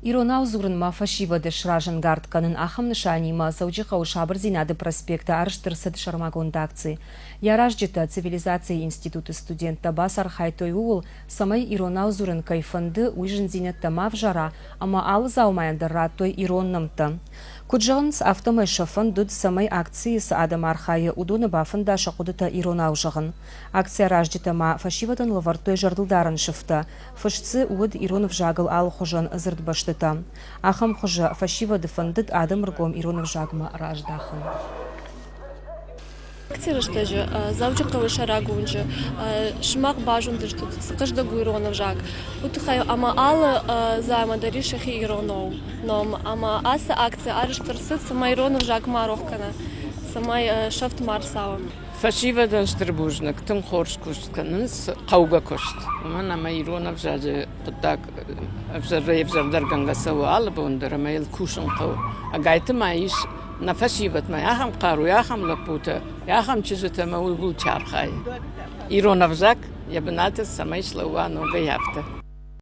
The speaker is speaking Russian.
Иронау зурынма фашивады шражын гартканын ахым нышанима саудиха ушабыр зинады проспекта арыштырсыд шармагондакци. Яражжита цивилизации институты студентта басар хайтой уул самай иронау зурын кайфанды уйжын зинетта мавжара, ама алы заумаяндарра той ироннымты. Куджығынс автомай шафын дуд самай акции с адам архайы удуны бафында шақудыта иронау жағын. Акция ражжита ма фашивадан лавартой жардылдарын шыфта. Фашцы уд иронов жагыл ал хожан зырд баштыта. Ахам хожа фашивады фандыд адам ргом иронов жагма раждахын. Акция что же, завчака шарагунжа, шмак бажунды что каждый гуиронов жаг. Утхаю ама ал займа даришахи иронов, но ама аса акция арештарсыт сама иронов жаг марохкана, сама шафт марсава. Фашивадан штрбужник, тем хорш куштканс, кауга кушт. Мана ама иронов жаже так взардар гангасау албундер ама ил кушан кау. Агайты маиш на фашиват ма яхам кару, яхам лапута, яхам чизута ма улбул чархай. Иронов жак, я бы натес сама ишла уану гаявта.